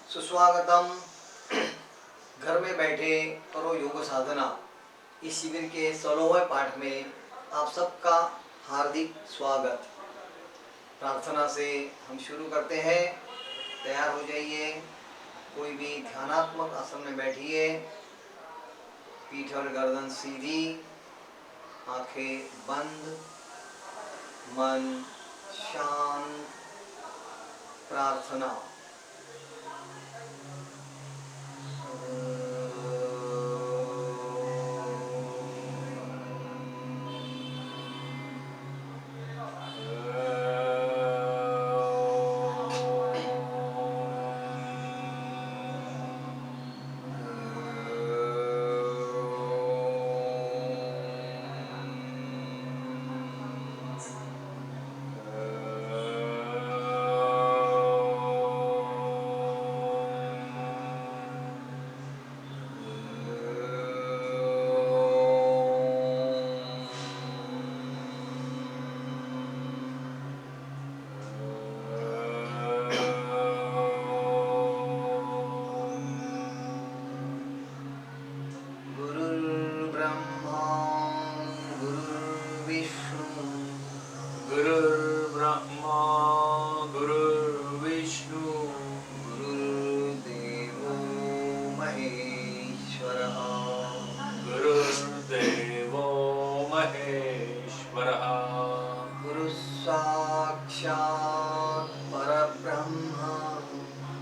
सुस्वागतम। घर में बैठे करो योग साधना। इस शिविर के 16वें पाठ में आप सबका हार्दिक स्वागत। प्रार्थना से हम शुरू करते हैं। तैयार हो जाइए। कोई भी ध्यानात्मक आसन में बैठिए। पीठ और गर्दन सीधी, आंखें बंद, मन शांत। प्रार्थना। गुरुर्ब्रह्मा गुरुर्विष्णु गुरुर्देवो महेश्वरः। गुरुर्देवो महेश्वरः। गुरुः साक्षात् परब्रह्म।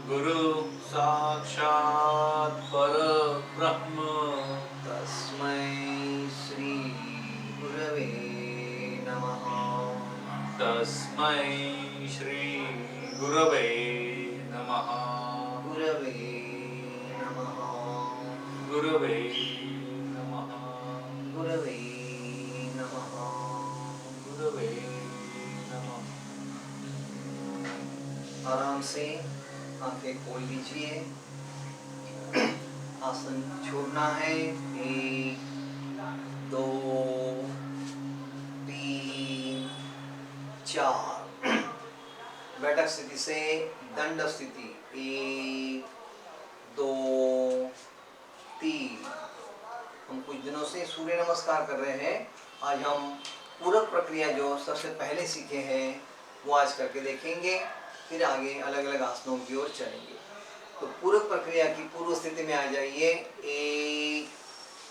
गुरु साक्षात् परब्रह्म। तस्मै श्री गुरवे नमः। तस्मै श्री गुरवे नमः। गुरवे नमः। गुरवे नमः। गुरवे नमः। गुरवे नमः। आराम से आंखें खोल लीजिए। आसन छोड़ना है। 1 2 3 4। बैठक स्थिति से दंड स्थिति 1 2 3। हम कुछ दिनों से सूर्य नमस्कार कर रहे हैं। आज हम पूरक प्रक्रिया जो सबसे पहले सीखे हैं वो आज करके देखेंगे। फिर आगे अलग अलग आसनों की ओर चलेंगे। तो पूरक प्रक्रिया की पूर्व स्थिति में आ जाइए।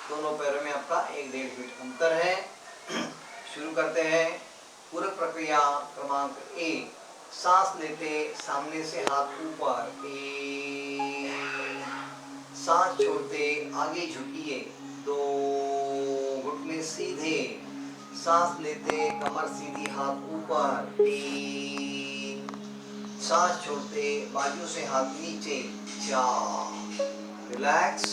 दोनों पैरों में आपका 1-1.5 फीट अंतर है। शुरू करते हैं। पूरक प्रक्रिया क्रमांक 1। सांस लेते सामने से हाथ ऊपर। 1। सांस छोड़ते आगे झुकिए। 2। घुटने सीधे। सांस लेते कमर सीधी, हाथ ऊपर। 3। सांस छोड़ते बाजू से हाथ नीचे। 4। रिलैक्स।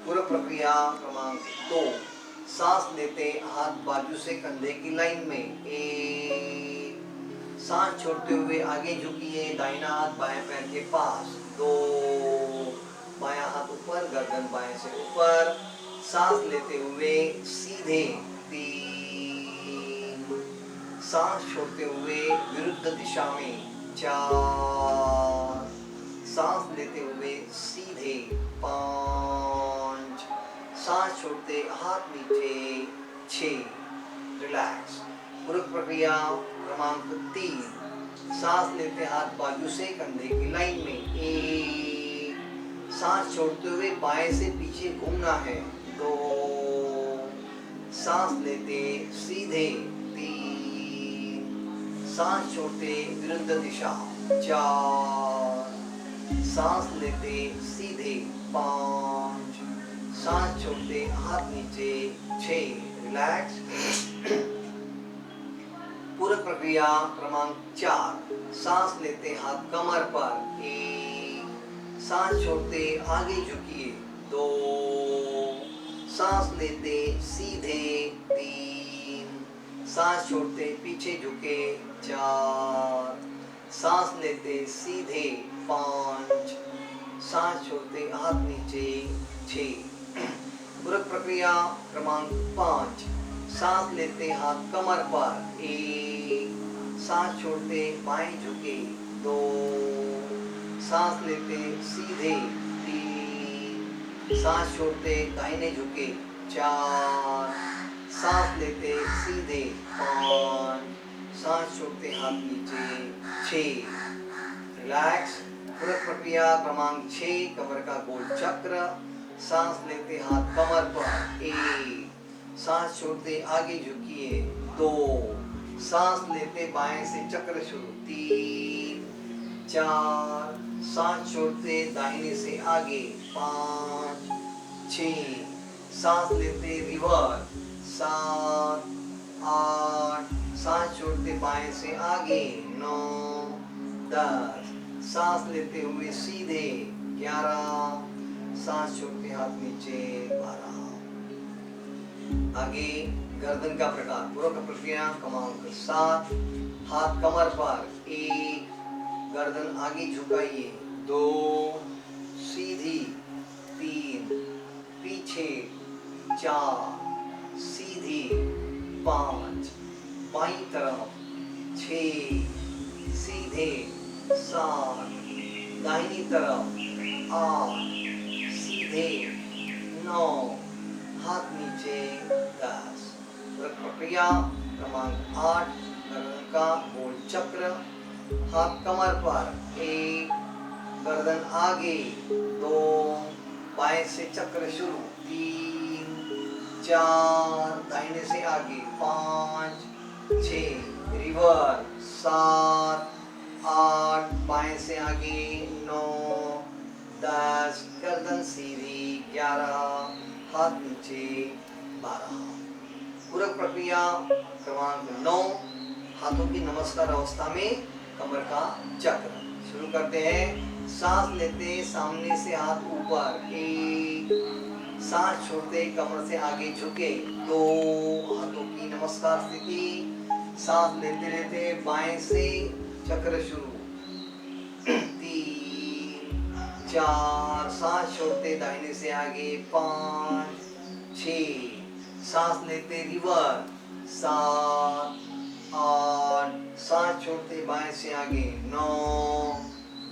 पूरक प्रक्रिया क्रमांक 2। सांस लेते हाथ बाजू से कंधे की लाइन में। 1। सांस छोड़ते हुए आगे झुकिए, दाहिना हाथ बाएं पैर के पास। 2। बायां हाथ ऊपर, गर्दन बाएं से ऊपर। सांस लेते हुए सीधे। 3। सांस छोड़ते हुए विरुद्ध दिशा में। 4। सांस लेते हुए सीधे। 5। सांस छोड़ते हाथ नीचे। 6। रिलैक्स। पूरक प्रक्रिया क्रमांक 3। सांस लेते हाथ बाजू से कंधे की लाइन में। 1। सांस छोड़ते हुए बाएं से पीछे घूमना है। 2। सांस लेते सीधे। 3। सांस छोड़ते विरुद्ध दिशा। 4। सांस लेते सीधे। 5। सांस छोड़ते हाथ नीचे। 6। रिलैक्स। पूरक प्रक्रिया क्रमांक 4। सांस लेते हाथ कमर पर। 1। सांस छोड़ते आगे झुकिए। 2। सांस लेते सीधे। 3। सांस छोड़ते पीछे झुके। 4। सांस लेते सीधे। 5। सांस छोड़ते हाथ नीचे। 6। पूरक प्रक्रिया क्रमांक 5। सांस लेते हाथ कमर पर। 1। सांस छोड़ते बाएं झुके। 2। सांस लेते सीधे 3, सांस छोड़ते दाहिने झुके 4, सांस लेते सीधे 5, सांस छोड़ते हाथ नीचे 6। रिलैक्स। पूरक प्रक्रिया क्रमांक 6, कमर का गोल चक्र। सांस लेते हाथ कमर पर 1, सांस छोड़ते आगे झुकिए 2, सांस लेते बाएं से चक्र शुरू 3, 4, सांस छोड़ते दाहिने से आगे 5, 6, सांस लेते रिवर्स 7, 8, सांस छोड़ते बाएं से आगे 9, 10, सांस लेते हुए सीधे 11, सांस छोड़ते हाथ नीचे 12। आगे गर्दन का प्रकार। पूरक प्रक्रिया क्रमांक 7, हाथ कमर पर 1, गर्दन आगे झुकाइए 2, सीधी 3, पीछे 4, सीधी 5, बाईं तरफ 6, सीधे 7, दाहिनी तरफ 8, सीधे 9, हाथ नीचे 10। प्रक्रिया क्रमांक 8, गर्दन का गोल चक्र। हाथ कमर पर 1, गर्दन आगे 2, बाएं से चक्र शुरू 3, 4, दाहिने से आगे 5, 6, रिवर्स 7, 8, बाएं से आगे 9, 10, गर्दन सीधी 11, हाथ नीचे 12। पूरक प्रक्रिया क्रमांक 9, हाथों की नमस्कार अवस्था में कमर का चक्र। शुरू करते हैं। सांस लेते सामने से हाथ ऊपर 1, सांस छोड़ते कमर से आगे झुके 2, हाथों की नमस्कार स्थिति। सांस लेते लेते बाएं से चक्र शुरू 3, 4, सांस छोड़ते दाहिने से आगे 5, 6, सांस लेते रिवर्स 7, 8, सांस छोड़ते बाएं से आगे 9,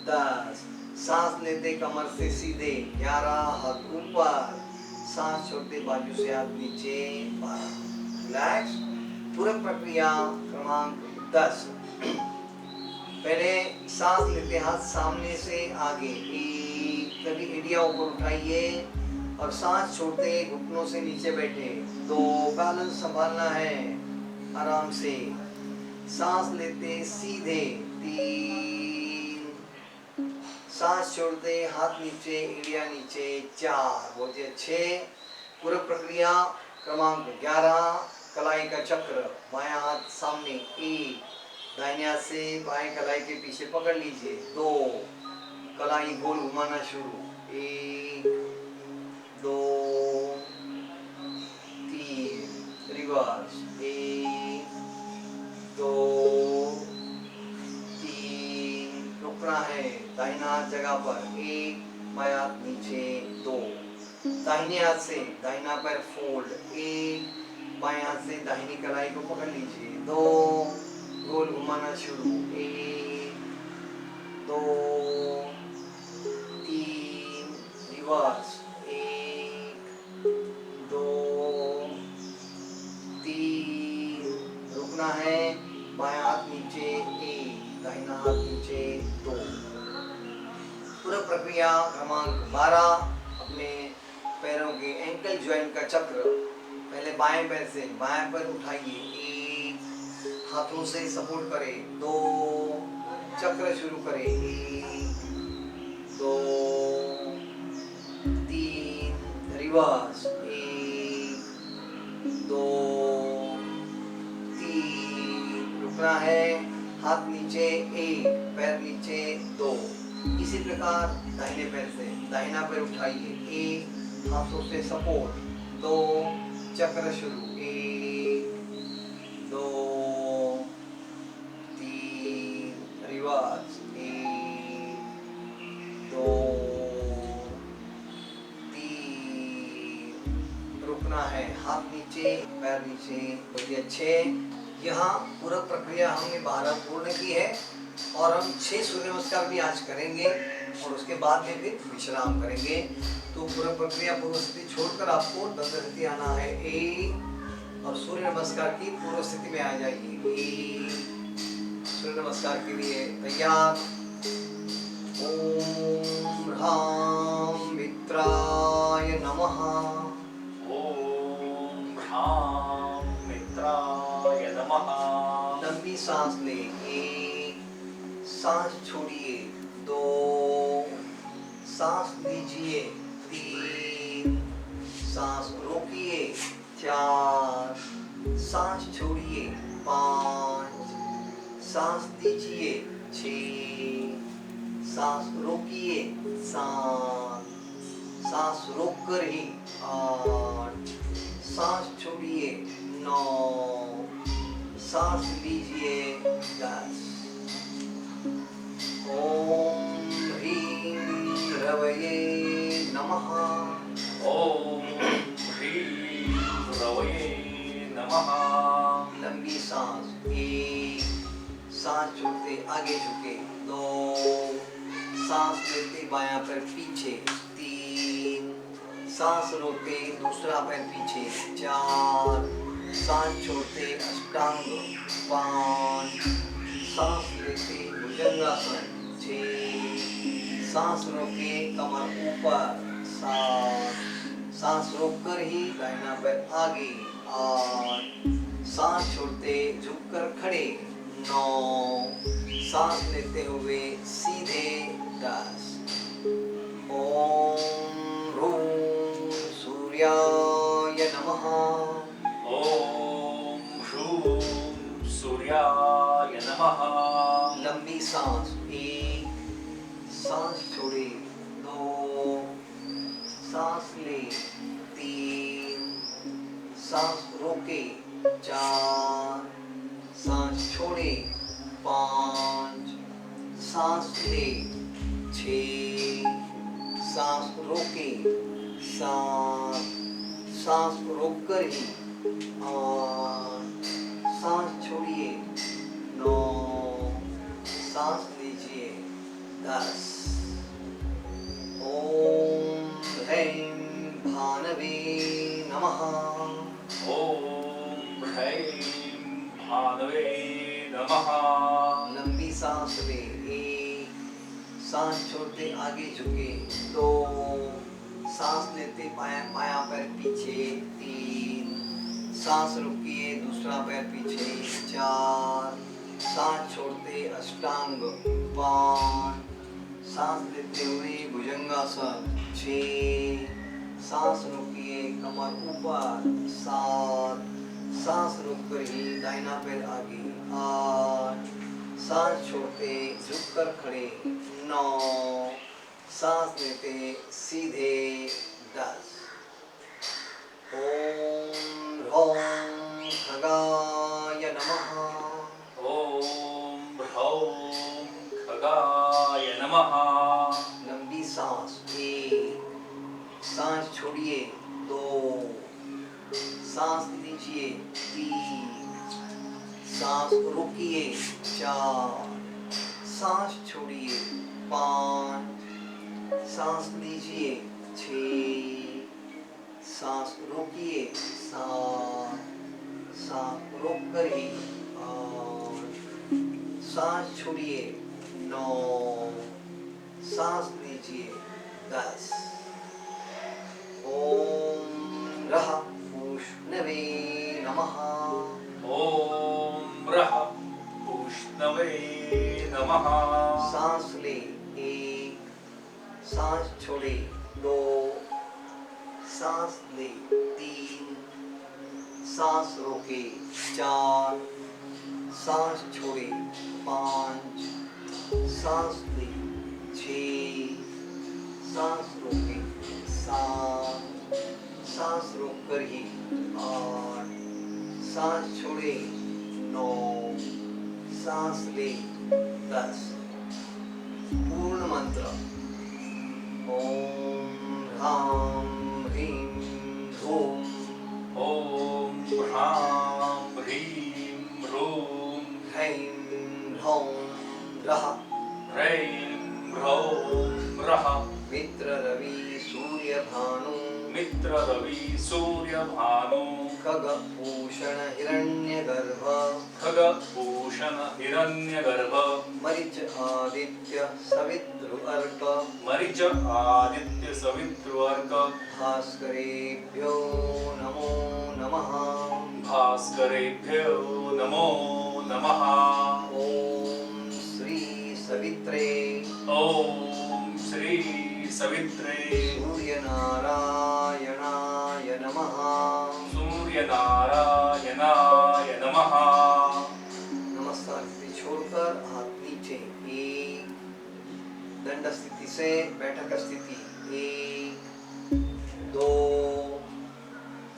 10, सांस लेते कमर से सीधे 11, हाथ ऊपर, सांस छोड़ते बाजू से हाथ नीचे 12। रिलैक्स। पूरक प्रक्रिया क्रमांक 10। पहले सांस लेते हाथ सामने से आगे 1, कभी एडिया ऊपर उठाइए और सांस छोड़ते घुटनों से नीचे बैठे 2, बैलेंस संभालना है आराम से। सांस लेते सीधे 3, सांस छोड़ते हाथ नीचे एडिया नीचे 4। बहुत ही अच्छे। पूरक प्रक्रिया क्रमांक 11, कलाई का चक्र। बायां हाथ सामने 1, दाहिने हाथ से बाएं कलाई के पीछे पकड़ लीजिए 2, कलाई गोल घुमाना शुरू 1, 2, 3, रिवर्स 1, 2, 3, रुकना है। दाहिना हाथ जगह पर 1, बायां हाथ नीचे 2, दाहिने हाथ से दाहिना पैर फोल्ड 1, बाएं हाथ से दाहिनी कलाई को पकड़ लीजिए 2, गोल घुमाना शुरू 1, 2, 3, रिवर्स 1, 2, 3, रुकना है। बायां हाथ नीचे 1, दाहिना हाथ नीचे 2। पूरक प्रक्रिया क्रमांक 12, अपने पैरों के एंकल ज्वाइंट का चक्र। पहले बाएं पैर से बाएं पैर उठाइए 1, हाथों से सपोर्ट करें 2, चक्र शुरू करें 1, 2, 3, रिवर्स 1, 2, 3, रुकना है। हाथ नीचे 1, पैर नीचे 2। इसी प्रकार दाहिने पैर से दाहिना पैर उठाइए 1, हाथों से सपोर्ट 2, चक्र शुरू 1, 2, 3, रिवर्स 1, 2, 3, रुकना है। हाथ नीचे पैर नीचे। बहुत ही अच्छे। यहाँ पूरक प्रक्रिया हमने 12 पूर्ण की है और हम 6 सूर्य नमस्कार भी आज करेंगे। और उसके बाद में फिर विश्राम करेंगे। तो पूरा प्रक्रिया पूर्व स्थिति छोड़कर आपको दंड स्थिति आना है। एक और सूर्य नमस्कार की पूर्व स्थिति में आ जाइए। एक सूर्य नमस्कार के लिए तैयार। ओम ह्रां मित्राय नमः। ओम ह्रां मित्राय नमः। लंबी सांस ले, एक, सांस छोड़िए, दो, सांस लीजिए, तीन, सांस रोकिए, चार, सांस छोड़िए, पाँच, सांस लीजिए, छः, सांस रोकिए, सात, सांस रोककर ही, आठ, सांस छोड़िए, नौ, सांस लीजिए, 10। ओम ह्रीं रवये नमः। ओम ह्रीं रवये नमः। लंबी सांस, एक, सांस छोड़ते आगे झुके, दो, सांस लेते बायां पैर पीछे, तीन, सांस रोकते दूसरा पैर पीछे, चार, सांस छोड़ते अष्टांग, पाँच, सांस लेते भुजंगासन, छः, सांस रोके कमर ऊपर, सात, सांस रोककर ही दाहिना पैर आगे, आठ, सांस छोड़ते झुककर खड़े, 9, सांस लेते हुए सीधे, 10। ओम ह्रूं सूर्याय नमः। ओम ह्रूं सूर्याय नमः। लंबी सांस, एक, सांस छोड़े, दो, सांस ले, तीन, सांस रोके, चार, सांस छोड़े, पाँच, सांस ले, छः, सांस रोके, सात, सांस रोककर ही, आठ, सांस छोड़िए, 9, सांस लीजिए, 10। ओम ह्रीं भानवे नमः। ओम ह्रीं भानवे नमः। लंबी सांस ले, एक, सांस छोड़ते आगे झुके, दो, सांस लेते बायां पैर पीछे, तीन, सांस रोकिए दूसरा पैर पीछे, चार, सांस छोड़ते अष्टांग, पाँच, सांस लेते हुए भुजंगासन, छः, सांस रोकिए कमर ऊपर, सात, सांस रोककर ही दाहिना पैर आगे, 8, सांस छोड़ते झुककर खड़े, 9, सांस लेते सीधे, 10। ओम ह्रौं खगाय नमः। ओम ह्रौं खगाय नमः। लंबी सांस, एक, सांस छोड़िए, दो, सांस लीजिए, तीन, सांस रोकिए, चार, सांस छोड़िए, पाँच, सांस लीजिए, छः, सांस रोकिए, सात, सांस रोककर ही, आठ, सांस छोड़िए, 9, सांस लीजिए, 10। ओम रः उष्णवे नमः। ओम रः उष्णवे नमः। सांस ले, एक, सांस छोड़े, दो, सांस ले, तीन, सांस रोके, चार, सांस छोड़े, पाँच, सांस ले, छः, सांस रोके, सात, सांस रोककर ही, 8, सांस छोड़े, 9, सांस ले, 10। पूर्ण मंत्र। ओम ह्रां ह्रीं ह्रूं। ओम ह्रां ह्रीं ह्रूं ह्रैं ह्रौं रः। ह्रैं भ्रौं रः मित्र रवि सूर्य भानु मित्र रवि सूर्य भानु खग भूषण हिरण्यगर्भ खगभूषण हिरण्यगर्भ मरिच आदित्य सवितृ अर्क मरिच आदित्य सवितृवर्क भास्करेभ्यो नमो नमः भास्करेभ्यो नमो नमः ओम श्री सवित्रे ॐ श्री सवित्रे सूर्यनारायणाय नमः सूर्यनारायणाय नमः नमस्कार स्थिति छोड़कर हाथ नीचे एक दंड स्थिति से बैठक स्थिति एक दो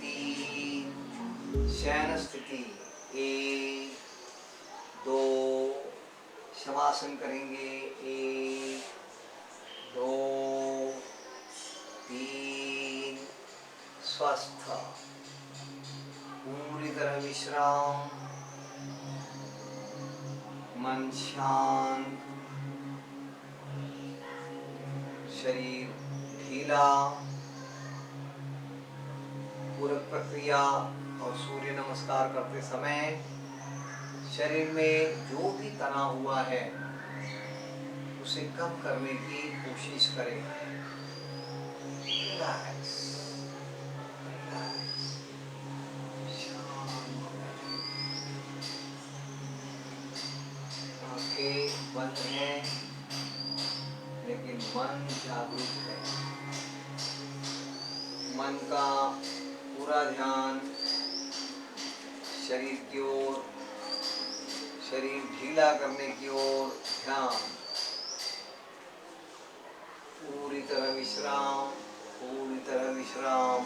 तीन शयन स्थिति एक दो शवासन करेंगे एक दो तीन स्वस्थ पूरी तरह विश्राम मन शांत शरीर ढीला पूरक प्रक्रिया और सूर्य नमस्कार करते समय शरीर में जो भी तनाव हुआ है उसे कम करने की कोशिश करें। रिलैक्स, रिलैक्स, शांत। आंखें बंद हैं लेकिन मन जागरूक है। मन का पूरा ध्यान शरीर की ओर, शरीर ढीला करने की ओर ध्यान। पूरी तरह विश्राम, पूरी तरह विश्राम।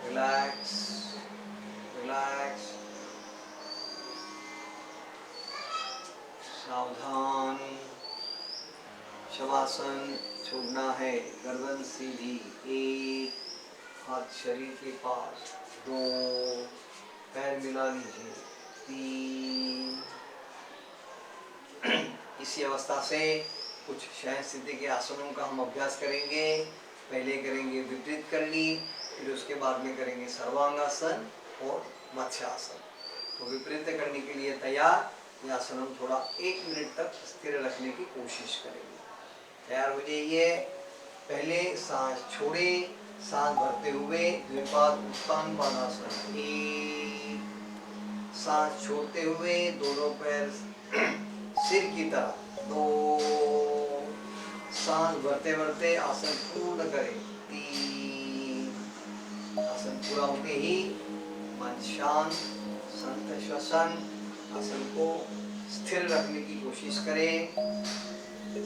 Relax, relax. सावधान। शवासन छोड़ना है। गर्दन सीधी। एक हाथ शरीर के पास। दो पैर मिला लीजिए। तीन। इसी अवस्था से कुछ शयन स्थिति के आसनों का हम अभ्यास करेंगे। पहले करेंगे विपरीत करनी, फिर उसके बाद में करेंगे सर्वांगासन और मत्स्यासन। तो विपरीत करने के लिए तैयार। यह आसन हम थोड़ा 1 मिनट तक स्थिर रखने की कोशिश करेंगे। तैयार हो जाइए। पहले सांस छोड़े, सांस भरते हुए द्विपाद उत्तान बालासन। एक, सांस छोड़ते हुए दोनों पैर सिर की तरफ। दो, सांस भरते भरते आसन पूर्ण करें। तीन, आसन पूरा होते ही मन शांत, संत श्वसन। आसन को स्थिर रखने की कोशिश करें।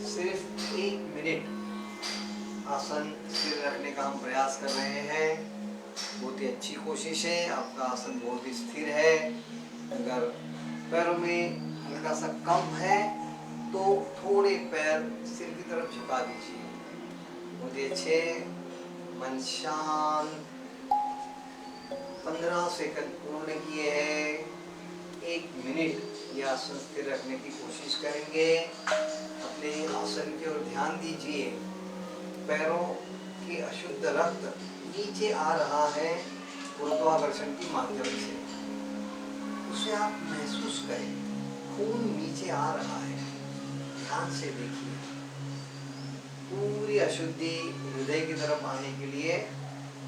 सिर्फ 1 मिनट आसन स्थिर रखने का हम प्रयास कर रहे हैं। बहुत ही अच्छी कोशिश है। आपका आसन बहुत ही स्थिर है। अगर पैरों में हल्का सा कम है तो थोड़े पैर सिर की तरफ झुका दीजिए। बहुत ही अच्छे। मन शांत। 15 सेकंड पूर्ण किए हैं। 1 मिनट यह आसन स्थिर रखने की कोशिश करेंगे। अपने आसन की ओर ध्यान दीजिए। पैरों की अशुद्ध रक्त नीचे आ रहा है गुरुत्वाकर्षण के माध्यम से। उसे आप महसूस करें। खून नीचे आ रहा है। ध्यान से देखिए। पूरी अशुद्धि हृदय की तरफ आने के लिए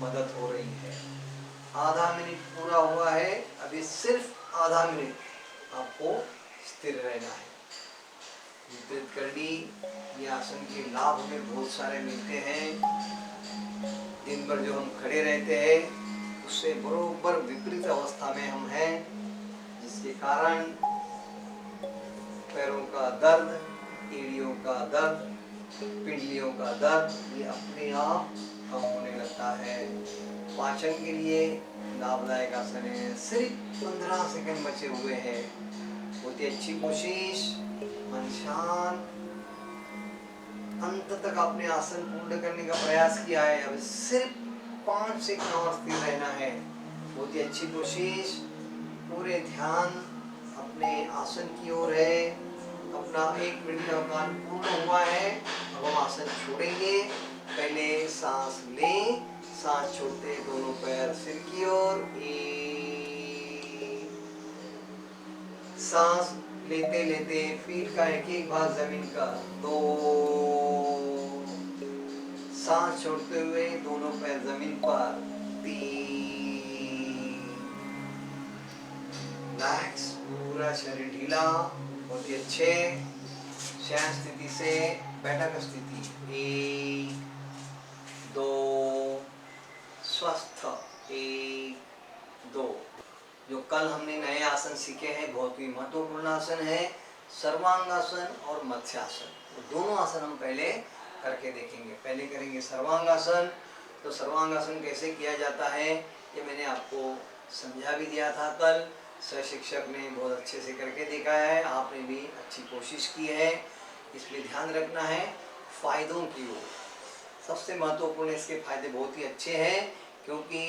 मदद हो रही है। आधा मिनट पूरा हुआ है। अभी सिर्फ आधा मिनट आपको स्थिर रहना है। विपरीत करनी, ये आसन के लाभ हमें बहुत सारे मिलते हैं। दिन भर जो हम खड़े रहते हैं उससे बरोबर विपरीत अवस्था में हम हैं, जिसके कारण पैरों का दर्द, एड़ियों का दर्द, पिंडलियों का दर्द ये अपने आप कम होने लगता है। पाचन के लिए लाभदायक आसन है। सिर्फ 15 सेकंड बचे हुए हैं। बहुत ही अच्छी कोशिश। मन शांत। अंत तक अपने आसन पूर्ण करने का प्रयास किया है। अब सिर्फ 5 सेकंड और स्थिर रहना है। बहुत ही अच्छी कोशिश। पूरे ध्यान अपने आसन की ओर है। अपना 1 मिनट का काल पूर्ण हुआ है। अब हम आसन छोड़ेंगे। पहले सांस लें, सांस छोड़ते दोनों पैर सिर की ओर। सांस लेते लेते पीठ का एक एक भाग जमीन का। 2, सांस छोड़ते हुए दोनों पैर जमीन पर। 3, रिलैक्स, पूरा शरीर ढीला, बहुत ही अच्छे। शयन स्थिति से बैठक स्थिति। 1, 2, स्वस्थ। 1, 2। जो कल हमने नए आसन सीखे हैं, बहुत ही महत्वपूर्ण आसन है, सर्वांगासन और मत्स्यासन। तो दोनों आसन हम पहले करके देखेंगे। पहले करेंगे सर्वांगासन। तो सर्वांगासन कैसे किया जाता है ये मैंने आपको समझा भी दिया था कल। शिक्षक ने बहुत अच्छे से करके दिखाया है, आपने भी अच्छी कोशिश की है। इसलिए ध्यान रखना है फायदों की ओर। सबसे महत्वपूर्ण इसके फायदे बहुत ही अच्छे हैं, क्योंकि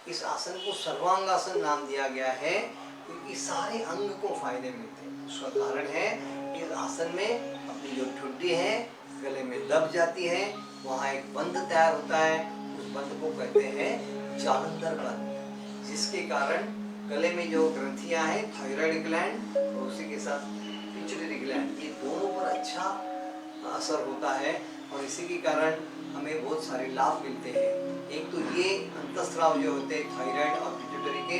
इस आसन को सर्वांगासन नाम दिया गया है क्योंकि सारे अंग को फायदे मिलते हैं। उसका कारण है इस आसन में अपनी जो ठुड्डी है गले में दब जाती है, वहाँ एक बंध तैयार होता है। उस बंध को कहते हैं जालंधर बंध, जिसके कारण गले में जो ग्रंथियां हैं, थायराइड ग्लैंड और उसी के साथ पिट्यूटरी ग्लैंड, ये दोनों पर अच्छा असर होता है और इसी के कारण हमें बहुत सारे लाभ मिलते हैं। एक तो ये अंतस्राव जो होते हैं थायराइड और पिट्यूटरी के,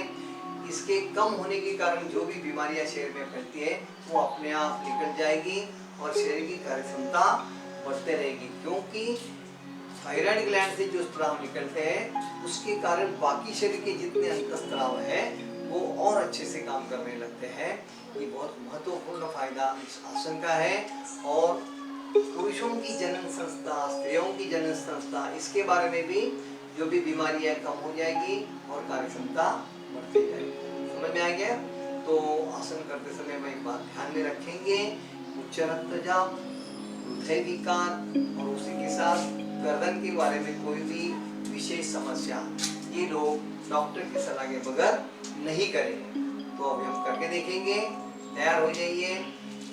इसके कम होने के कारण जो भी बीमारियां शरीर में फैलती है वो अपने आप निकल जाएगी और शरीर की कार्यक्षमता बढ़ते रहेगी। क्योंकि थायराइड ग्लैंड से जो स्राव निकलते हैं उसके कारण बाकी शरीर के जितने अंतस्राव है वो और अच्छे से काम करने लगते हैं। ये बहुत महत्वपूर्ण फायदा इस आसन का है। और पुरुषों की जनन संस्था, स्त्रियों की जनन संस्था, इसके बारे में भी जो भी बीमारी है कम हो जाएगी और कार्यक्षमता बढ़ती जाएगी। समझ में आ गया? तो आसन करते समय में एक बात ध्यान में रखेंगे, उच्च रक्तचाप, हृदय विकार और उसी के साथ गर्दन के बारे में कोई भी विशेष समस्या ये लोग डॉक्टर की सलाह के बगैर नहीं करेंगे। तो अभी हम करके देखेंगे। तैयार हो जाइए।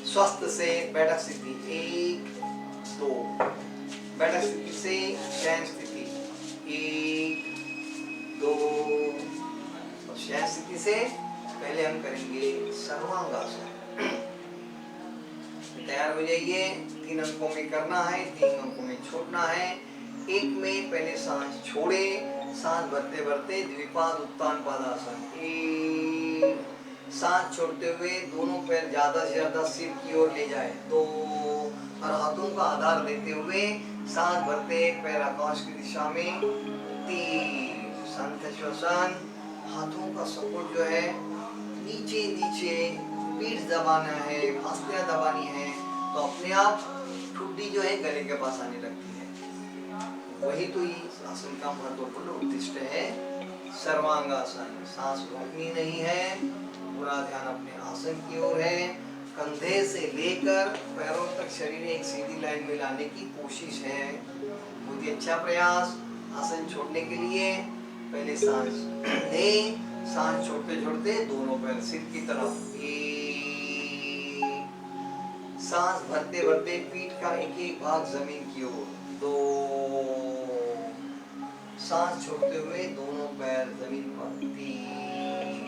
स्वस्थ से बैठक स्थिति। 1, 2। बैठक स्थिति से शयन स्थिति। 1, 2। और शयन स्थिति से पहले हम करेंगे सर्वांगासन। तैयार हो जाइए। 3 अंकों में करना है, 3 अंकों में छोड़ना है। 1 में पहले सांस छोड़े, सांस भरते भरते द्विपाद उत्तान पादासन। 1, सांस छोड़ते हुए दोनों पैर ज्यादा से ज्यादा सिर की ओर ले जाए। 2, और हाथों का आधार देते हुए सांस भरते पैर आकाश की दिशा में। 3, संत श्वसन। हाथों का सपोर्ट जो है नीचे नीचे, पीठ दबाना है, हंसलियां दबानी है, तो अपने आप ठुड्डी जो है गले के पास आने लगती है। वही तो इस आसन का महत्वपूर्ण उद्देश्य है, सर्वांगासन। सांस रोकनी नहीं है, पूरा ध्यान अपने आसन की ओर है। कंधे से लेकर पैरों तक शरीर एक सीधी लाइन में लाने की कोशिश है। बहुत ही अच्छा प्रयास। आसन छोड़ने के लिए पहले सांस लें, सांस छोड़ते छोड़ते दोनों पैर सिर की तरफ। 1, सांस भरते भरते पीठ का एक एक भाग जमीन की ओर। 2, सांस छोड़ते हुए दोनों पैर जमीन पर। 3,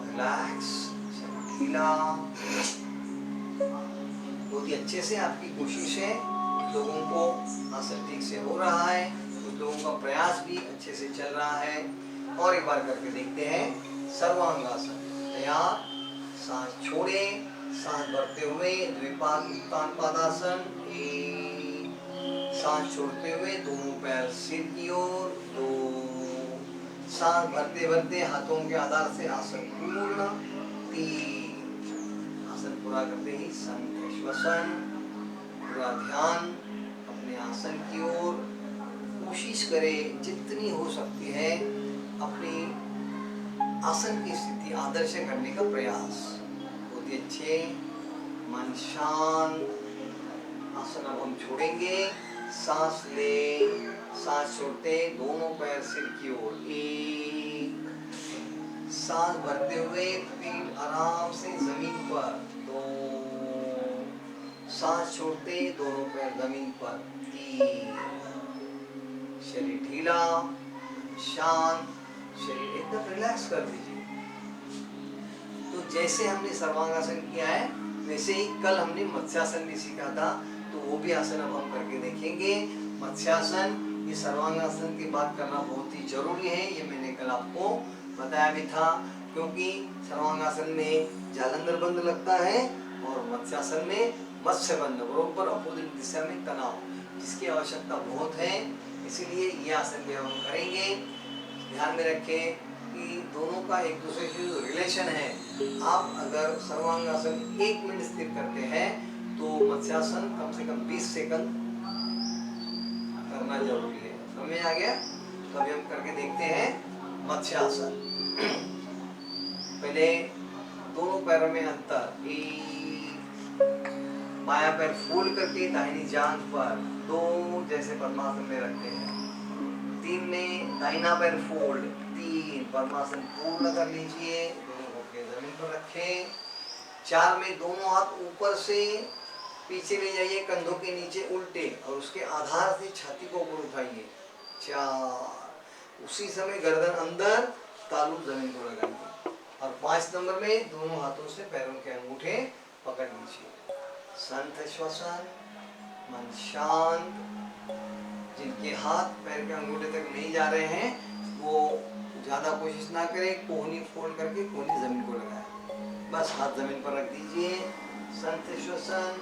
रिलैक्स, ढीला। बहुत ही अच्छे से आपकी कोशिश है। कुछ लोगों को आसन ठीक से हो रहा है, कुछ लोगों का प्रयास भी अच्छे से चल रहा है। और एक बार करके देखते हैं सर्वांगासन। तैयार। सांस छोड़े, सांस भरते हुए द्विपाद उत्तान पादासन। 1, सांस छोड़ते हुए दोनों पैर सिर की ओर। 2, सांस भरते भरते हाथों के आधार से आसन पूर्ण। 3, आसन पूरा करते ही संत श्वसन। पूरा ध्यान अपने आसन की ओर। कोशिश करें जितनी हो सकती है अपनी आसन की स्थिति आदर्श करने का प्रयास। बहुत ही अच्छे। मन शांत। आसन अब हम छोड़ेंगे। सांस ले, सांस छोड़ते दोनों पैर सिर की ओर। 1, सांस भरते हुए पीठ आराम से जमीन पर। 2, सांस छोड़ते दोनों पैर जमीन पर। 3, शरीर ढीला, शांत, शरीर एकदम रिलैक्स कर दीजिए। तो जैसे हमने सर्वांगासन किया है वैसे ही कल हमने मत्स्यासन भी सीखा था, तो वो भी आसन अब हम करके देखेंगे। मत्स्यासन, ये सर्वांगासन की बात करना बहुत ही जरूरी है, ये मैंने कल आपको बताया भी था, क्योंकि सर्वांगासन में जालंधर बंद लगता है और मत्स्यासन में मत्स्य बंद, बरोबर अपोजिट दिशा में तनाव, जिसकी आवश्यकता बहुत है, इसीलिए ये आसन भी हम करेंगे। ध्यान में रखें कि दोनों का एक दूसरे से जो रिलेशन है, आप अगर सर्वांगासन 1 मिनट स्थिर करते हैं तो मत्स्यासन कम से कम 20 सेकंड करना जरूरी है। समझ आ गया? तो अभी हम करके देखते हैं मत्स्यासन। पहले दोनों पैरों में अंतर, बायां पैर फोल्ड करके दाहिनी जांघ पर, 2 जैसे पद्मासन में रखते हैं। 3 में दाहिना पैर फोल्ड, 3 पद्मासन पूर्ण कर लीजिए, दोनों घुटने जमीन पर रखें। 4 में दोनों हाथ ऊपर से पीछे ले जाइए, कंधों के नीचे उल्टे, और उसके आधार से छाती को ऊपर उठाइए। 4, उसी समय गर्दन अंदर, तालू जमीन को लगाइए। और 5 नंबर में दोनों हाथों से पैरों के अंगूठे पकड़ लीजिए। शांत श्वसन, मन शांत। जिनके हाथ पैर के अंगूठे तक नहीं जा रहे हैं वो ज्यादा कोशिश ना करें, कोहनी फोल्ड करके कोहनी जमीन को लगाएं, बस हाथ जमीन पर रख दीजिए। शांत श्वसन,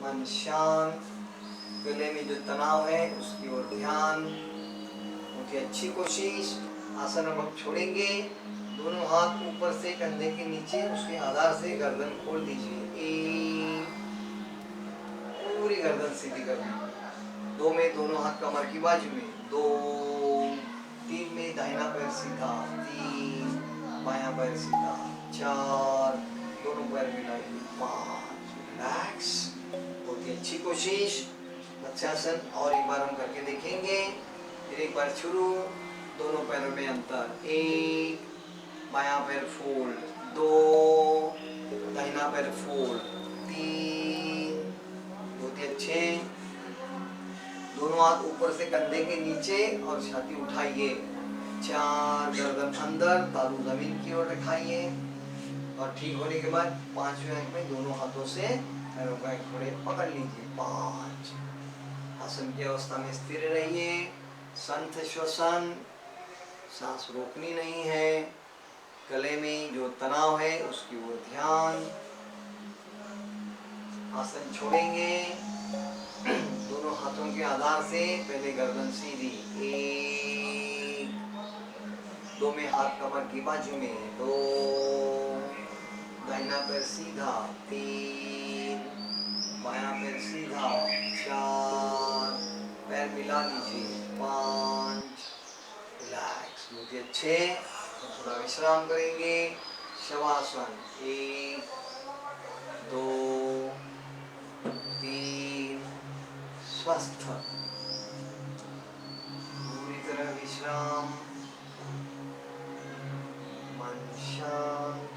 मन शांत। गले में जो तनाव है उसकी ओर ध्यान, उनकी अच्छी कोशिश। आसन अब छोड़ेंगे, दोनों हाथ ऊपर से कंधे के नीचे, उसके आधार से गर्दन खोल दीजिए। 1, पूरी गर्दन सीधी कर दी। 2 में दोनों हाथ कमर की बाजू में, 2, 3 में दाहिना पैर सीधा, 3 बायां पैर सीधा, 4 दोनों पैर मिलाइए, 5 रिलैक्स। बहुत ही अच्छी कोशिश। मत्स्यासन और एक बार हम करके देखेंगे। फिर एक बार शुरू, दोनों पैरों में अंतर, 1 बायां पैर फोल्ड, 2 दाहिना पैर फोल्ड, 3 बहुत ही अच्छे। दोनों हाथ ऊपर से कंधे के नीचे और छाती उठाइए। 4 गर्दन अंदर, तालू जमीन की ओर रखाइए। और ठीक होने के बाद 5वें अंक में दोनों हाथों से पैरों का एक थोड़े पकड़ लीजिए। 5, आसन की अवस्था में स्थिर रहिए। शांत श्वसन, सांस रोकनी नहीं है। गले में जो तनाव है उसकी ओर ध्यान। आसन छोड़ेंगे, दोनों हाथों के आधार से पहले गर्दन सीधी, 1, 2 में हाथ कमर की बाजू में, 2 दाहिना पैर सीधा, 3 बायां पैर सीधा, 4 पैर मिला लीजिए, 5 रिलैक्स। बहुत ही अच्छे। थोड़ा विश्राम करेंगे। शवासन, 1, 2, 3, स्वस्थ, पूरी तरह विश्राम, मन शांत,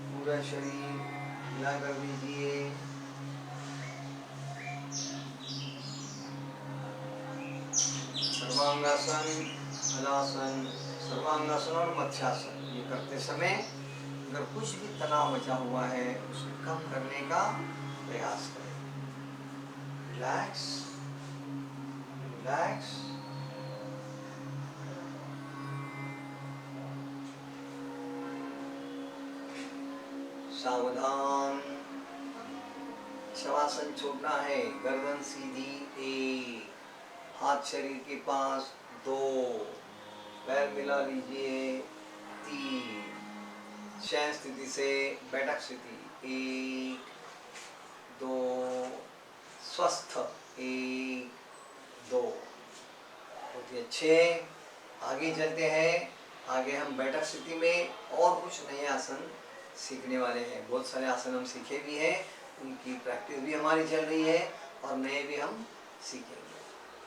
पूरा शरीर हिला कर दीजिए। सर्वांगासन, हलासन, सर्वांगासन और मत्स्यासन ये करते समय अगर कुछ भी तनाव बचा हुआ है उसे कम करने का प्रयास करें। Relax, relax. सावधान। शवासन छोड़ना है, गर्दन सीधी, 1, हाथ शरीर के पास, 2 पैर मिला लीजिए, 3 शयन स्थिति से बैठक स्थिति, 1, 2 स्वस्थ, 1, 2 बहुत ही अच्छे। आगे चलते हैं। आगे हम बैठक स्थिति में और कुछ नए आसन सीखने वाले हैं। बहुत सारे आसन हम सीखे भी हैं, उनकी प्रैक्टिस भी हमारी चल रही है और नए भी हम सीखेंगे।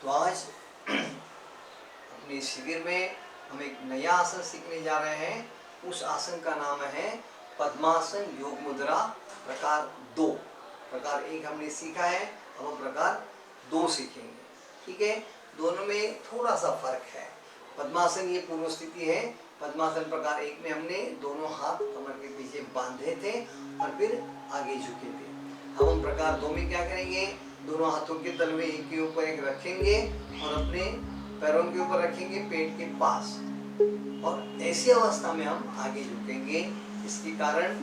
तो आज अपने शिविर में हम एक नया आसन सीखने जा रहे हैं। उस आसन का नाम है पद्मासन योग मुद्रा प्रकार 2। प्रकार 1 हमने सीखा है, अब हम प्रकार 2 सीखेंगे। ठीक है, दोनों में थोड़ा सा फर्क है। पद्मासन ये पूर्व स्थिति है। पद्मासन प्रकार 1 में हमने दोनों हाथ कमर के पीछे बांधे थे और फिर आगे झुके थे। अब हम प्रकार 2 में क्या करेंगे, दोनों हाथों के तलवे एक के ऊपर एक रखेंगे और अपने पैरों के ऊपर रखेंगे पेट के पास, और ऐसी अवस्था में हम आगे झुकेंगे। इसके कारण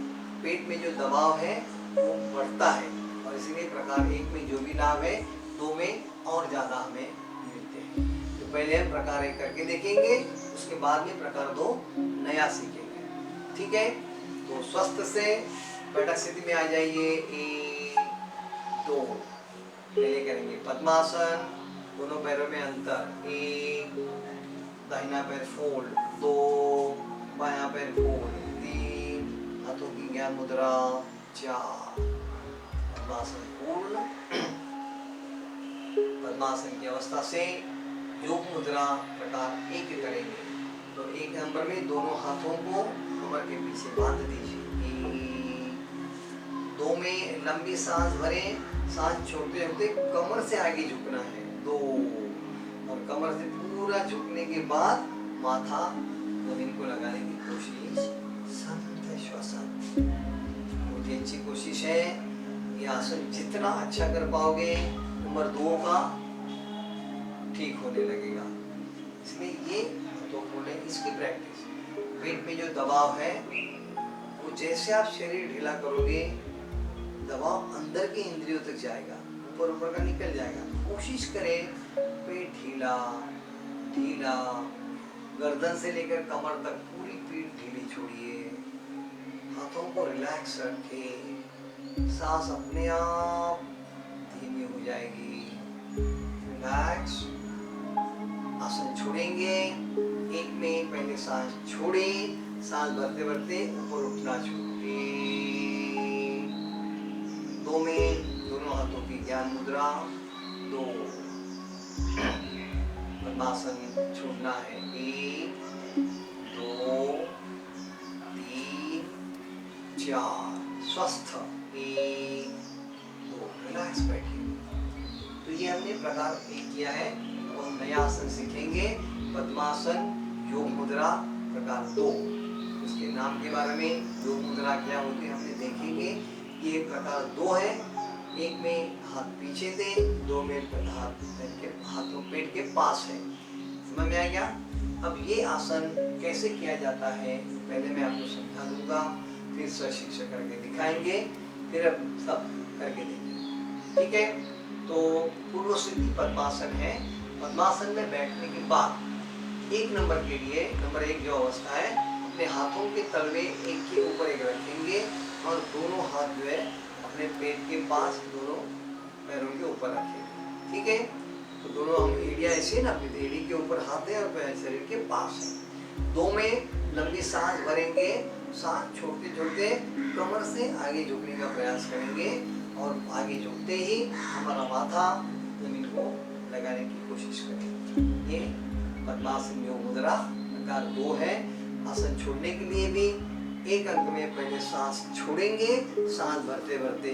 पेट में जो दबाव है वो बढ़ता है, और इसीलिए प्रकार 1 में जो भी लाभ है 2 में और ज़्यादा हमें मिलते हैं। तो पहले हम प्रकार 1 करके देखेंगे, उसके बाद में प्रकार 2 नया सीखेंगे। ठीक है, तो स्वस्थ से बैठक स्थिति में आ जाइए। 1 2 पहले करेंगे पद्मासन, दोनों पैरों में अंतर। 1 दाहिना पैर फोल्ड, 2 बायां पैर फोल्ड, 3 हाथों की ज्ञान मुद्रा, 4 पद्मासन पूर्ण। पद्मासन की अवस्था से योग मुद्रा प्रकार 1 करेंगे। तो 1 नंबर में दोनों हाथों को कमर के पीछे बांध दीजिए। 2 में लंबी सांस भरें, सांस छोड़ते छोड़ते कमर से आगे झुकना है। 2 और कमर से पूरा झुकने के बाद माथा जमीन को लगाने की कोशिश। शांत श्वसन, बहुत ही अच्छी कोशिश है। ये आसन जितना अच्छा कर पाओगे नंबर 2 का ठीक होने लगेगा। इसलिए ये महत्वपूर्ण है, इसकी प्रैक्टिस। पेट में जो दबाव है वो जैसे आप शरीर ढीला करोगे दबाव अंदर के इंद्रियों तक जाएगा, ऊपर ऊपर का निकल जाएगा। कोशिश करें पेट ढीला ढीला, गर्दन से लेकर कमर तक पूरी पीठ ढीली छोड़िए। हाथों को रिलैक्स रखें, सांस अपने आप धीमी हो जाएगी। रिलैक्स, आसन छोड़ेंगे। 1 में पहले सांस छोड़ें, सांस भरते भरते ऊपर उठना छोड़िए। 2 में दोनों हाथों की ज्ञान मुद्रा, 2 पद्मासन छोड़ना है। 1 2 3 4 स्वस्थ। 1 2 रिलैक्स बैठिए। तो ये हमने प्रकार 1 किया है। अब हम नया आसन सीखेंगे, पद्मासन योग मुद्रा प्रकार 2। उसके नाम के बारे में, योग मुद्रा क्या होती है हमने देखेंगे। ये प्रकार 2 है। 1 में हाथ पीछे थे, 2 में हाथों पेट के पास है। समझ में आ गया? अब ये आसन कैसे किया जाता है पहले मैं आपको समझा दूंगा, फिर शिक्षक करके दिखाएंगे, फिर अब सब करके देंगे। ठीक है, तो पूर्व स्थिति पद्मासन है। पद्मासन में बैठने के बाद 1 नंबर के लिए, नंबर 1 जो अवस्था है, अपने हाथों के तलवे एक के ऊपर एक रखेंगे और दोनों हाथ जो है अपने पेट के पास दोनों पैरों के ऊपर रखेंगे। ठीक है, तो दोनों हम एड़ियाँ ऐसे ना, एड़ी के ऊपर हाथ है और पैर शरीर के पास है। 2 में लंबी सांस भरेंगे, सांस छोड़ते छोड़ते कमर से आगे झुकने का प्रयास करेंगे और आगे झुकते ही हमारा माथा जमीन को लगाने की कोशिश करेंगे। ये पद्मासन योग मुद्रा प्रकार 2 है। आसन छोड़ने के लिए भी 1 अंक में पहले सांस छोड़ेंगे, सांस भरते भरते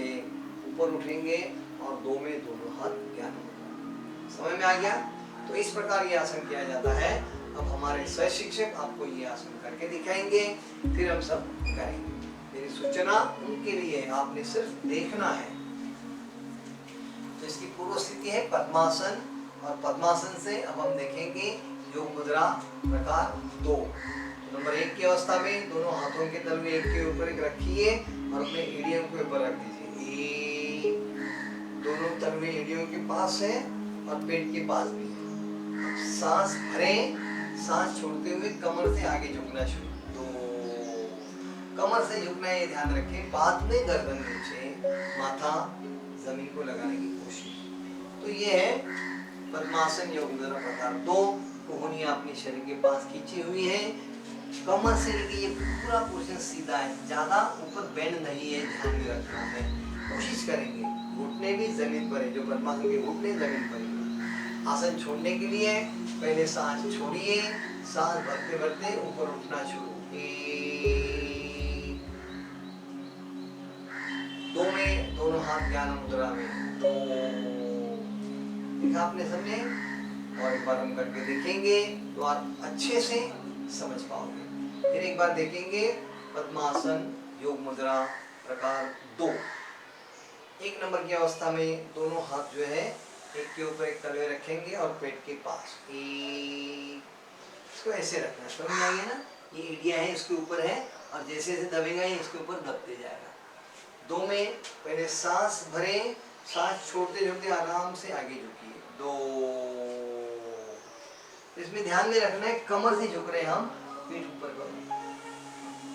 ऊपर उठेंगे और 2 में दोनों हाथ ज्ञान मुद्रा। समझ में आ गया? तो इस प्रकार ये आसन किया जाता है। अब हमारे सह शिक्षक आपको ये आसन करके दिखाएंगे, फिर हम सब करेंगे। मेरी सूचना उनके लिए, आपने सिर्फ देखना है। तो इसकी पूर्व स्थिति है पद्मासन, और पद्मासन से अब हम देखेंगे योग मुद्रा प्रकार 2। नंबर 1 की अवस्था में दोनों हाथों के तलवे एक के ऊपर एक रखिए और अपने एड़ियों के ऊपर रख दीजिए। दोनों तलवे एड़ियों के पास है और पेट के पास भी है। सांस भरें, सांस छोड़ते हुए कमर से आगे झुकना शुरू। 2 कमर से झुकना ये ध्यान रखें, बाद में गर्दन नीचे, माथा जमीन को लगाने की कोशिश। तो ये है पद्मासन योग मुद्रा प्रकार 2। कोहनियां अपने शरीर के पास खींची हुई है, कमर से लेके ये पूरा पोर्शन सीधा है, ज्यादा ऊपर बेंड नहीं है, ध्यान में रखना है। कोशिश करेंगे, घुटने भी जमीन पर है, जो पद्मासन के घुटने जमीन पर है। आसन छोड़ने के लिए पहले सांस छोड़िए, सांस भरते भरते ऊपर उठना शुरू। 1 दो में दोनों हाथ ज्ञान मुद्रा में, दो। देखा आपने सबने? और एक बार हम करके देखेंगे तो आप अच्छे से समझ पाओगे। फिर एक बार देखेंगे पद्मासन योग मुद्रा प्रकार 2। एक नंबर की अवस्था में दोनों हाथ जो है एक के ऊपर एक तलवे रखेंगे और पेट के पास, इसको ऐसे रखना है। समझ में आ गया ना? ये एरिया है, इसके ऊपर है, और जैसे जैसे दबेगा ये इसके ऊपर दबते जाएगा। दो में पहले सांस भरें, सांस छोड़ते छोड़ते आराम से आगे झुकिए, दो। इसमें ध्यान में रखना है कमर से झुक रहे हैं हम, पीठ ऊपर करो,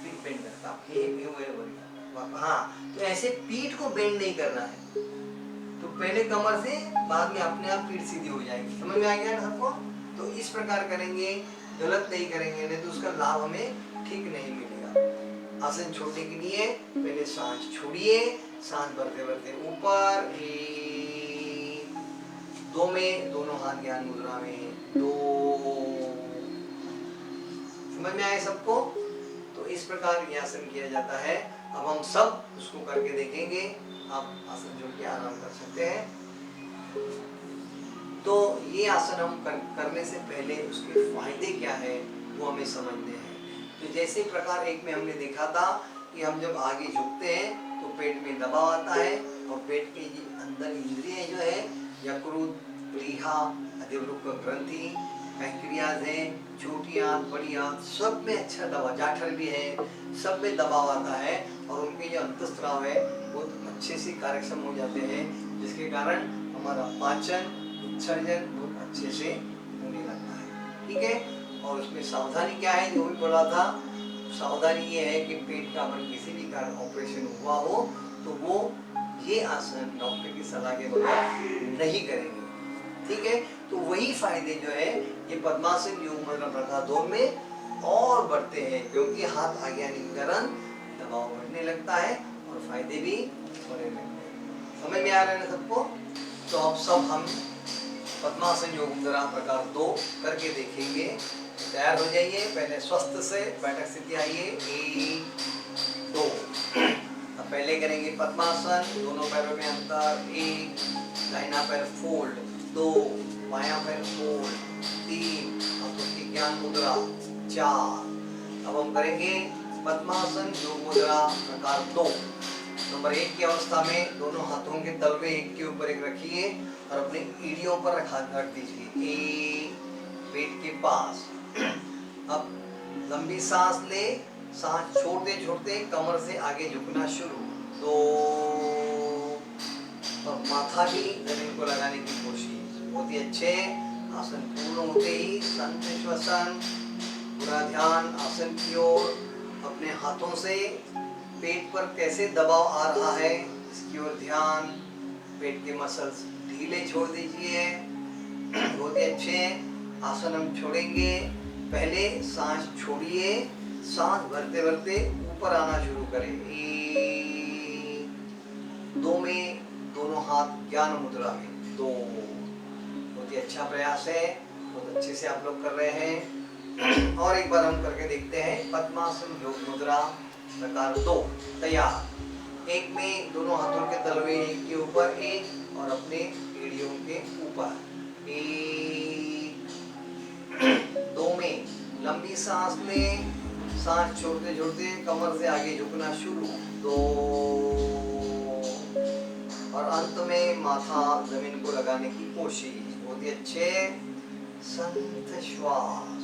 पीठ बेंड करता है। हाँ, तो ऐसे पीठ को बेंड नहीं करना है, तो पहले कमर से, बाद में अपने आप पीठ सीधी हो जाएगी। समझ में आ गया ना सबको? तो इस प्रकार करेंगे, गलत नहीं करेंगे, नहीं तो उसका लाभ हमें ठीक नहीं मिलेगा। आसन छोड़ने के लिए पहले सांस छोड़िए, सांस भरते भरते ऊपर, एक, दो में दोनों हाथ ज्ञान मुद्रा में, दो। समझ में आए सबको? तो इस प्रकार ये आसन किया जाता है। अब हम सब उसको करके देखेंगे। आप आसन जोड़ के आराम कर सकते हैं। तो ये आसन हम करने से पहले उसके फायदे क्या है वो हमें समझने हैं। तो जैसे प्रकार एक में हमने देखा था कि हम जब आगे झुकते हैं तो पेट में दबाव आता है, और पेट के अंदर इंद्रिय जो है यकृत, प्लीहा, अधिवृक्क ग्रंथि, पैंक्रियाज है, छोटी आंत, बड़ी आंत, सब में अच्छा दबाव, जाठर भी है, सब में दबाव आता है, और उनके जो अंतस्त्राव है बहुत अच्छे से कार्यक्षम हो जाते हैं, जिसके कारण हमारा पाचन, उत्सर्जन बहुत अच्छे से होने लगता है। ठीक है? और उसमें सावधानी क्या है जो भी बोला था, सावधानी ये है कि पेट का अगर किसी भी कारण ऑपरेशन हुआ हो तो वो ये आसन डॉक्टर की सलाह के बगैर नहीं करेंगे। ठीक है? तो वही फायदे जो है ये पद्मासन योग मुद्रा प्रकार 2 में और बढ़ते हैं, क्योंकि हाथ आगे आने के कारण दबाव बढ़ने लगता है और फायदे भी बढ़ने लगते हैं। समझ में आ रहा है ना सबको? तो अब सब हम पद्मासन योग मुद्रा प्रकार 2 करके देखेंगे। तैयार हो जाइए, पहले स्वस्थ से बैठक स्थिति आइए, 1, 2। अब पहले करेंगे पद्मासन, दोनों पैरों में अंतर, 1, दाहिना पैर फोल्ड, 2, बायां पैर फोल्ड, 3, हाथों की ज्ञान मुद्रा, 4। अब हम करेंगे पद्मासन योग मुद्रा प्रकार 2। नंबर 1 की अवस्था में दोनों हाथों के तलवे एक के ऊपर एक रखिए और अपने एड़ियों पर रख दीजिए, 1, पेट के पास। अब लंबी सांस ले, सांस छोड़ते छोड़ते कमर से आगे झुकना शुरू, 2, और माथा भी जमीन को लगाने की कोशिश। बहुत ही अच्छे। आसन पूर्ण होते ही संत श्वसन, पूरा ध्यान आसन की ओर, अपने हाथों से पेट पर कैसे दबाव आ रहा है इसकी ओर ध्यान, पेट के मसल्स ढीले छोड़ दीजिए। बहुत ही अच्छे। आसन हम छोड़ेंगे, पहले सांस छोड़िए, सांस भरते भरते ऊपर आना शुरू करें, 1, 2 में दोनों हाथ ज्ञान मुद्रा में, 2। बहुत ही अच्छा प्रयास है, बहुत अच्छे से आप लोग कर रहे हैं। और एक बार हम करके देखते हैं पद्मासन योग मुद्रा प्रकार 2। तैयार। एक में दोनों हाथों के तलवे एक के ऊपर एक और अपने एड़ियों के ऊपर, 1, 2 में लंबी सांस लें, सांस छोड़ते छोड़ते कमर से आगे झुकना शुरू, 2, और अंत में माथा जमीन को लगाने की कोशिश। बहुत ही अच्छे। संत श्वास,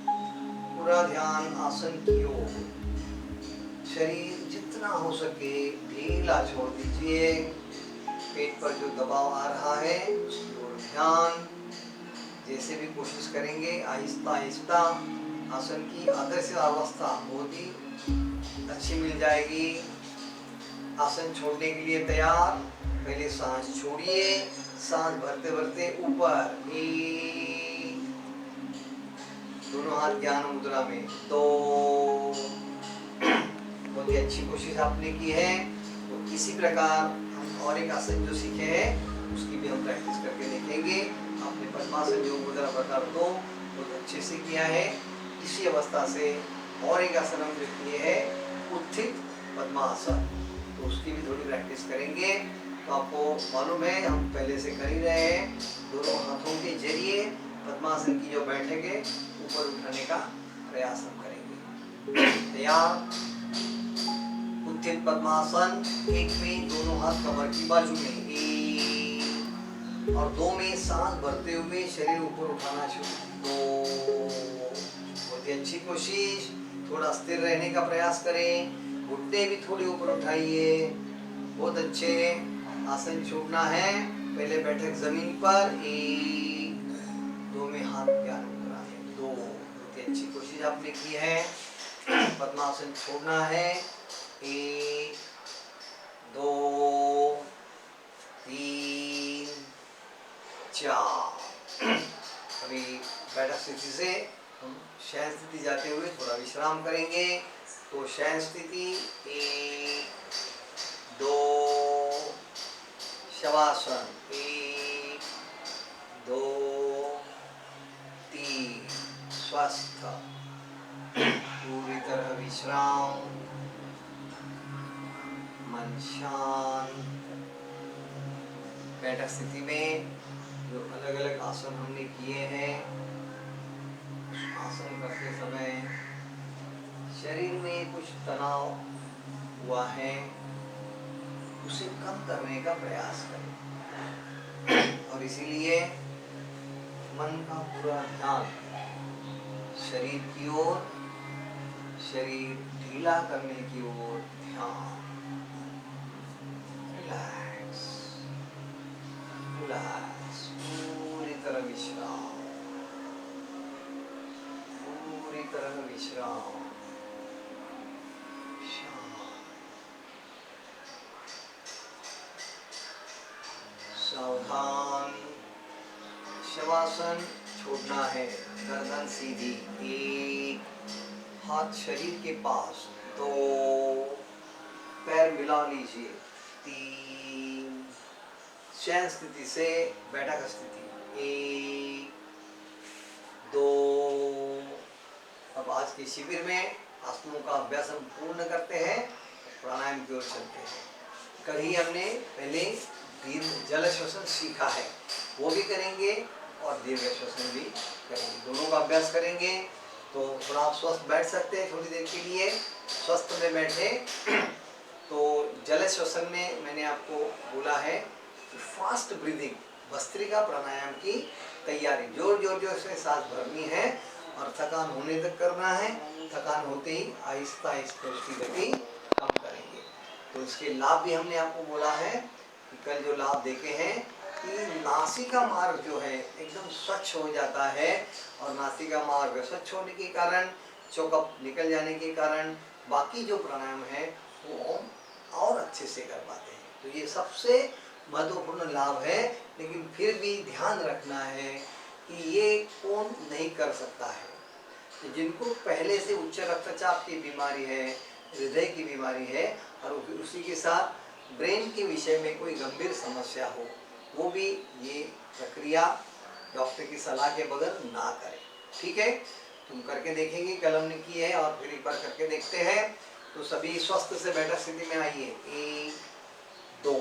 पूरा ध्यान आसन की ओर, शरीर जितना हो सके ढीला छोड़ दीजिए, पेट पर जो दबाव आ रहा है उसकी ओर ध्यान। जैसे भी कोशिश करेंगे आहिस्ता आहिस्ता आसन की आदर्श अवस्था बहुत ही अच्छी मिल जाएगी। आसन छोड़ने के लिए तैयार। पहले सांस छोड़िए, सांस भरते भरते ऊपर, 1, दोनों हाथ ज्ञान मुद्रा में, 2। बहुत ही अच्छी कोशिश आपने की है। तो इसी प्रकार हम और एक आसन जो सीखे हैं उसकी भी हम प्रैक्टिस करके देखेंगे। आपने पद्मासन योग मुद्रा प्रकार 2 बहुत अच्छे से किया है। इसी अवस्था से और एक आसन हम जो किए हैं उत्थित पद्मासन, तो उसकी भी थोड़ी प्रैक्टिस करेंगे। तो आपको मालूम है हम पहले से कर ही रहे हैं। दोनों हाथों के जरिए पद्मासन की जो बैठक है ऊपर उठाने का प्रयास हम करेंगे। तैयार? उत्थित पद्मासन, एक में दोनों हाथ कमर की बाजू में, एक और दो में सांस भरते हुए शरीर ऊपर उठाना शुरू, दो। बहुत ही अच्छी कोशिश, थोड़ा स्थिर रहने का प्रयास करें, घुटने भी थोड़े ऊपर उठाइए। बहुत अच्छे। आसन छोड़ना है, पहले बैठक जमीन पर, एक दो में हाथ ज्ञान मुद्रा है, दो। बहुत ही अच्छी कोशिश आपने की है। पद्मासन छोड़ना है, एक दो तीन चार। अभी बैठक स्थिति से हम शयन स्थिति जाते हुए थोड़ा विश्राम करेंगे। तो शयन स्थिति, एक दो, शवासन, एक दो तीन, स्वस्थ, पूरी तरह विश्राम, मन शांत। बैठक स्थिति में जो अलग अलग आसन हमने किए हैं, आसन करते समय शरीर में कुछ तनाव हुआ है, उसे कम करने का प्रयास करें। और इसीलिए मन का पूरा ध्यान शरीर की ओर, शरीर ढीला करने की ओर ध्यान। रिलैक्स, रिलैक्स, पूरी तरह विश्राम, पूरी तरह विश्राम, सावधान। शवासन छोड़ना है, गर्दन सीधी, एक हाथ शरीर के पास, दो पैर मिला लीजिए, तीन शयन स्थिति से बैठक स्थिति, एक दो। अब आज के शिविर में आसनों का अभ्यास हम पूर्ण करते हैं, प्राणायाम की ओर चलते हैं। कल ही हमने पहले दीर्घ जल श्वसन सीखा है, वो भी करेंगे और दीर्घ श्वसन भी करेंगे, दोनों का अभ्यास करेंगे। तो थोड़ा आप स्वस्थ बैठ सकते हैं थोड़ी देर के लिए, स्वस्थ में बैठे। तो जल श्वसन में मैंने आपको बोला है कि फास्ट ब्रीदिंग, भस्त्रिका प्राणायाम की तैयारी, जोर जोर जोर से सांस भरनी है और थकान होने तक करना है। थकान होते ही आहिस्ता आहिस्ता उसकी गति कम करेंगे। तो इसके लाभ भी हमने आपको बोला है कि कल जो लाभ देखे हैं कि नासिका मार्ग जो है एकदम स्वच्छ हो जाता है, और नासिका मार्ग स्वच्छ होने के कारण, चोकअप निकल जाने के कारण बाकी जो प्राणायाम है वो और अच्छे से कर पाते हैं। तो ये सबसे महत्वपूर्ण लाभ है। लेकिन फिर भी ध्यान रखना है कि ये कौन नहीं कर सकता है। तो जिनको पहले से उच्च रक्तचाप की बीमारी है, हृदय की बीमारी है, और उसी के साथ ब्रेन के विषय में कोई गंभीर समस्या हो, वो भी ये प्रक्रिया डॉक्टर की सलाह के बगैर ना करें। ठीक है, तुम करके देखेंगे, कल हमने की है और फिर एक बार करके देखते हैं। तो सभी स्वस्थ से बैठक स्थिति में आइए, एक दो,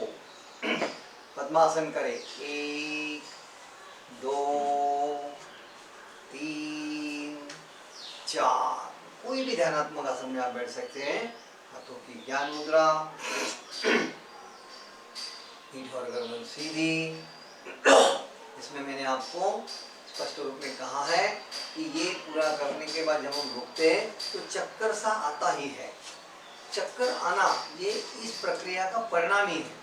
पद्मासन करें, एक दो तीन चार। कोई भी ध्यानात्मक आसन में आप बैठ सकते हैं। हाथों की ज्ञान मुद्रा, पीठ और गर्दन सीधी। इसमें मैंने आपको स्पष्ट रूप में कहा है कि ये पूरा करने के बाद जब हम रुकते हैं तो चक्कर सा आता ही है। चक्कर आना ये इस प्रक्रिया का परिणाम ही है।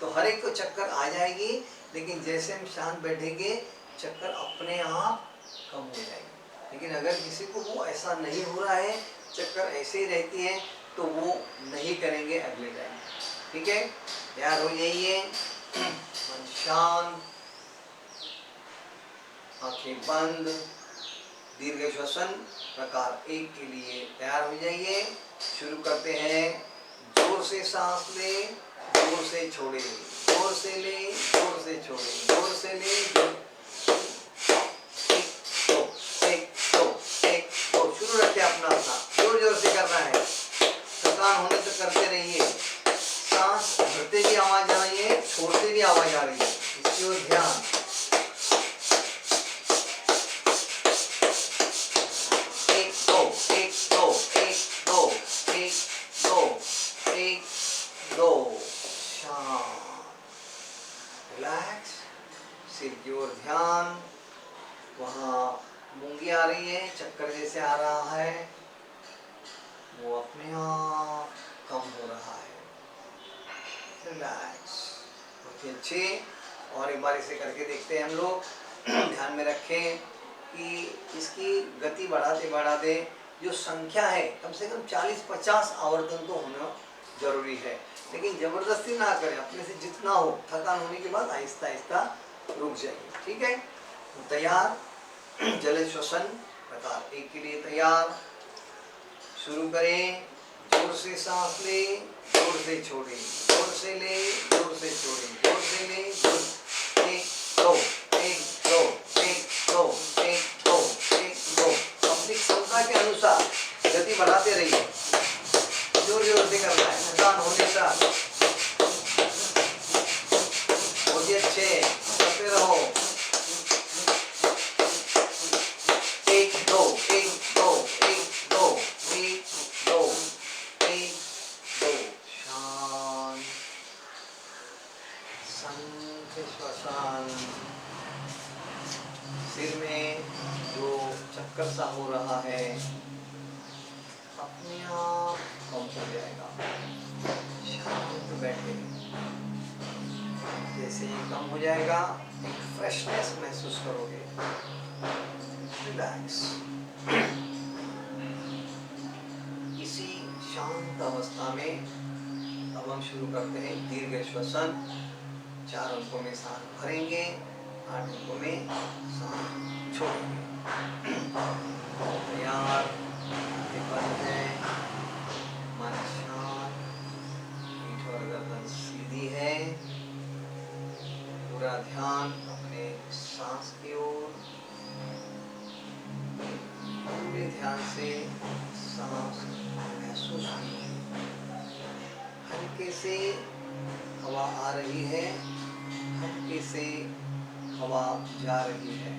तो हर एक को चक्कर आ जाएगी, लेकिन जैसे हम शांत बैठेंगे चक्कर अपने आप कम हो जाएगी। लेकिन अगर किसी को वो ऐसा नहीं हो रहा है, चक्कर ऐसे ही रहती है, तो वो नहीं करेंगे अगले टाइम। ठीक है, तैयार हो जाइए, मन शांत, आंखें बंद, दीर्घ श्वसन प्रकार 1 के लिए तैयार हो जाइए। शुरू करते हैं। जोर से सांस ले, जोर से छोड़े, जोर से ले, जोर से छोड़े, जोर से ले, एक दो, शुरू रखिए अपना जोर जोर से करना है। थकान होने तक करते रहिए। रहा है वो अपने आप कम हो रहा है। रिलैक्स, बहुत ही अच्छे। और एक बार इसे करके देखते हैं हम लोग। ध्यान में रखें कि इसकी गति बढ़ाते बढ़ाते जो संख्या है कम से कम 40-50 आवर्तन तो होना जरूरी है, लेकिन जबरदस्ती ना करें, अपने से जितना हो। थकान होने के बाद आहिस्ता आहिस्ता रुक जाइए, ठीक है। तो तैयार, जल श्वसन प्रकार 1 के लिए तैयार। शुरू करें। जोर से सांस ले, जोर से छोड़े, जोर से ले, जोर से छोड़े, जोर से ले, जोर। 1 2 1 2 1 2 1 2 1 2। अपनी क्षमता के अनुसार गति बढ़ाते रहिए, जोर जोर से करना है, थकान होने तक। बहुत ही अच्छे, करते रहो। 1 2 1 2 1 2 1 2 1 2। शांत, शांत श्वसन। सिर में जो चक्कर सा हो रहा है अपने आप कम हो जाएगा। शांत बैठे, जैसे ही कम हो जाएगा एक फ्रेशनेस महसूस करोगे। रिलैक्स। इसी शांत अवस्था में अब हम शुरू करते हैं दीर्घ श्वसन। 4 अंकों में सांस भरेंगे, 8 अंकों में सांस छोड़ेंगे। तैयार, आंखें बंद है, मन शांत, पीठ और गर्दन सीधी है। पूरा ध्यान अपने सांस की ओर। पूरे ध्यान से सांस महसूस कीजिए। हल्के से हवा आ रही है, हल्के से हवा जा रही है,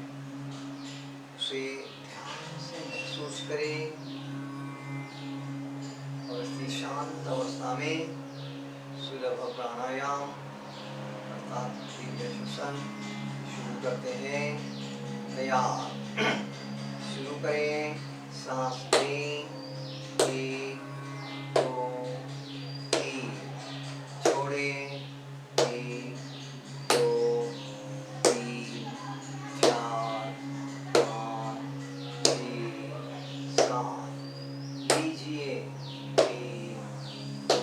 उसे ध्यान से महसूस करें। और इसी शांत अवस्था में सुलभ प्राणायाम अर्थात दीर्घ श्वसन शुरू करते हैं। तैयार, शुरू करें। सांस लें, 1 2 3, छोड़ें, 1 2 3 4 5 6 7। लीजिए, 1 2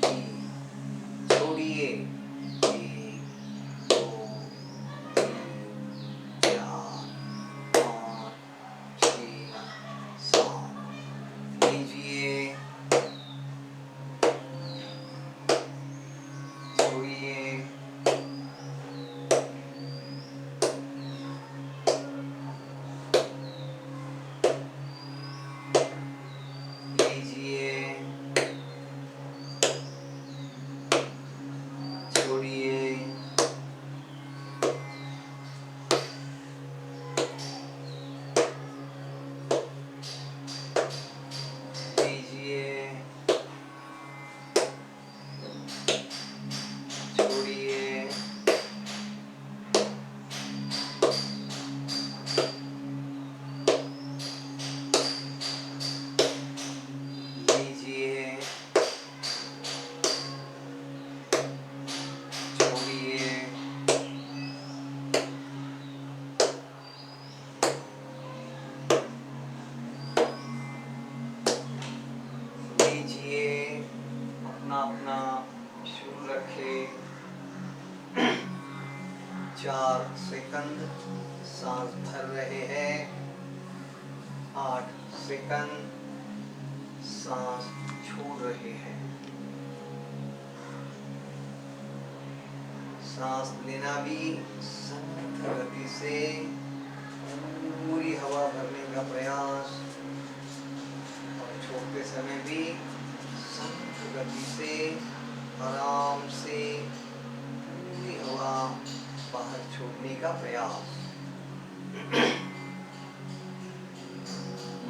3, छोड़िए, 1 2 3 4 5 6 7। लीजिए, छोड़िए, लीजिए, छोड़िए, लीजिए, छोड़िए, लीजिए, छोड़िए, लीजिए। अपना अपना शुरू रखें। 4 सेकंड सांस भर रहे हैं, 8 सेकंड सांस छोड़ रहे हैं। सांस लेना भी संत गति से पूरी हवा भरने का प्रयास, और छोड़ते समय भी संत गति से आराम से पूरी हवा बाहर छोड़ने का प्रयास।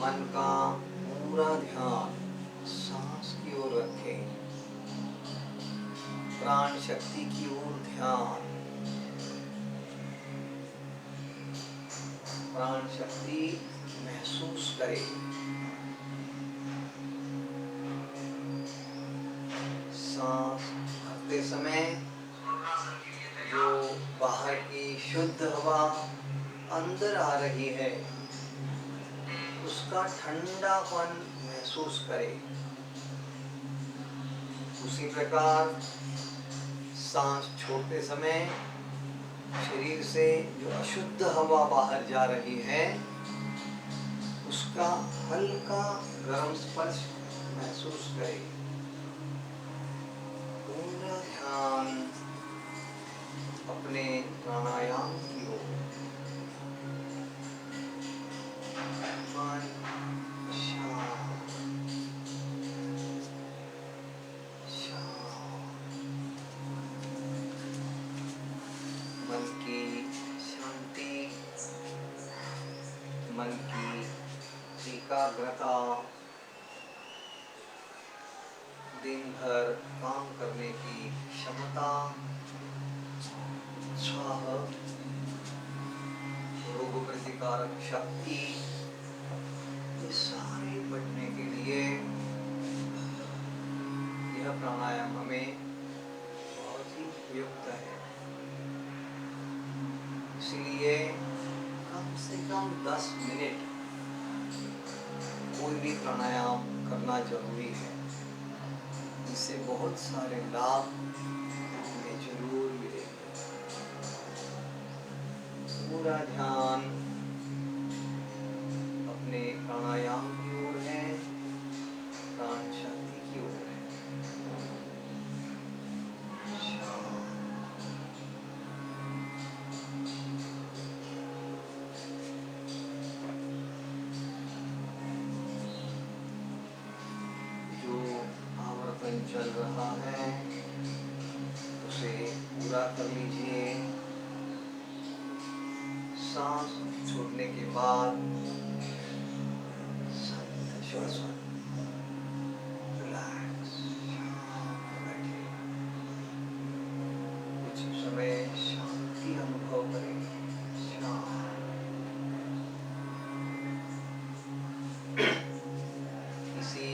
मन का पूरा ध्यान सांस की ओर रखें, प्राण शक्ति की ओर ध्यान। प्राण शक्ति महसूस करें। सांस भरते समय जो बाहर की शुद्ध हवा अंदर आ रही है उसका ठंडापन महसूस करें। उसी प्रकार सांस छोड़ते समय शरीर से जो अशुद्ध हवा बाहर जा रही है उसका हल्का गर्म स्पर्श महसूस करें। पूरा ध्यान अपने प्राणायाम की ओर। मन शांत शांत, मन की शांति, मन की एकाग्रता, दिन भर काम करने की क्षमता, उत्साह, रोग प्रतिकारक शक्ति, ये सारे बढ़ने के लिए यह प्राणायाम हमें बहुत ही उपयुक्त है। इसलिए कम से कम 10 मिनट कोई भी प्राणायाम करना जरूरी है। इससे बहुत सारे लाभ हमें जरूर मिलेंगे। पूरा ध्यान अपने प्राणायाम की ओर है, प्राण शक्ति की ओर है। जो आवर्तन चल रहा है उसे पूरा कर लीजिए। सांस छोड़ने के बाद शांत श्वास रिलैक्स बैठे। कुछ समय शांति अनुभव करें। इसी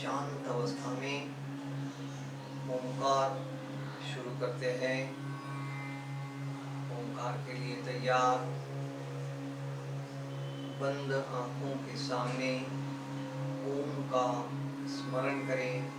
शांत अवस्था में ओंकार शुरू करते हैं। ओंकार के लिए तैयार। बंद आंखों के सामने ओम का स्मरण करें।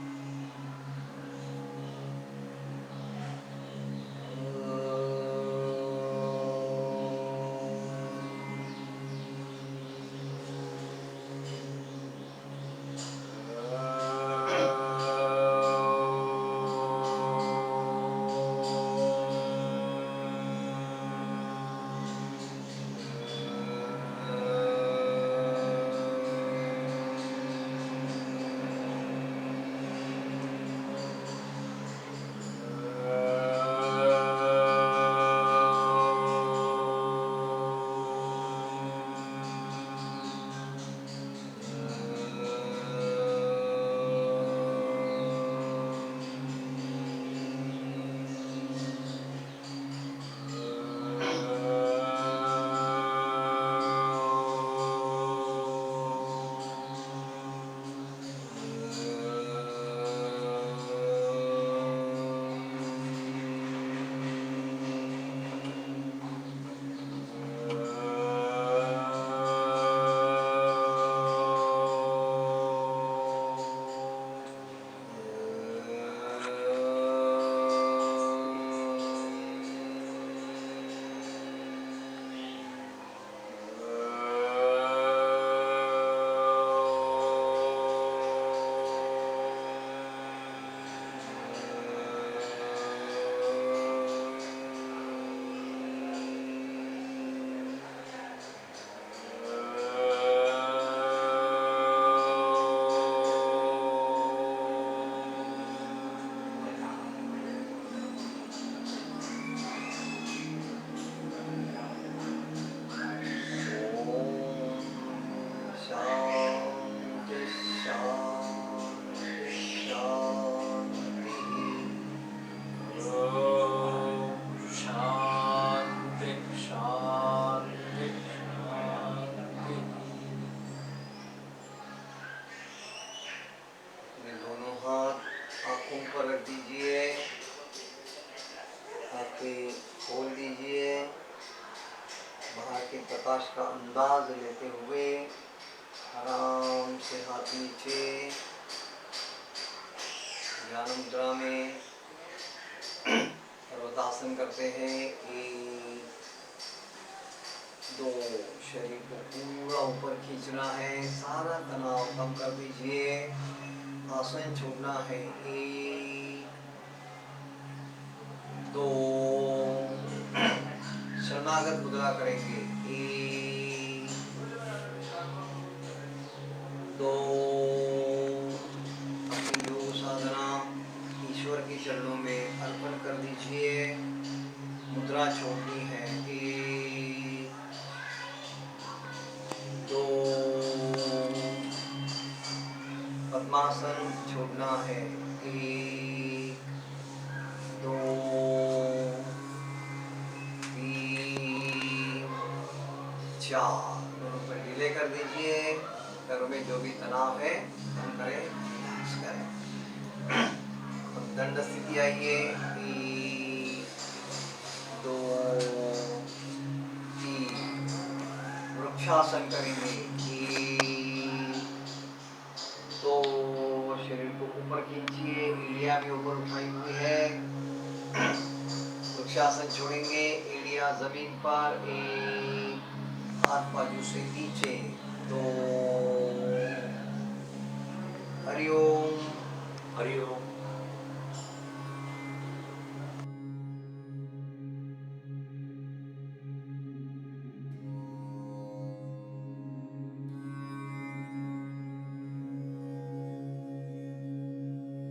ऊपर रख दीजिए, आंखें खोल दीजिए, बाहर के प्रकाश का अंदाज लेते हुए आराम से हाथ नीचे ध्यान मुद्रा में पर्वतासन करते हैं। 1 2 शरीर को पूरा ऊपर खींचना है, सारा तनाव कम कर दीजिए, आसन छोड़ना है। 1 2 शरणागत मुद्रा करेंगे। 1 2 अपनी योग साधना ईश्वर के चरणों में अर्पण कर दीजिए, मुद्रा छोड़नी है। 1 2 पद्मासन छोड़ना है। 1 2 3 4 दोनों पर ढीले कर दीजिए, पैरों में जो भी तनाव है कम करें, रिलैक्स करें। अब दंड स्थिति आइए। 1 2 3 वृक्षासन करेंगे। 1 2 शरीर को ऊपर खींचिए, एड़िया भी ऊपर उठाई हुई है। वृक्षासन छोड़ेंगे, एड़िया जमीन पर। 1 हाथ बाजू से नीचे। 2 हरिओम हरि ओम।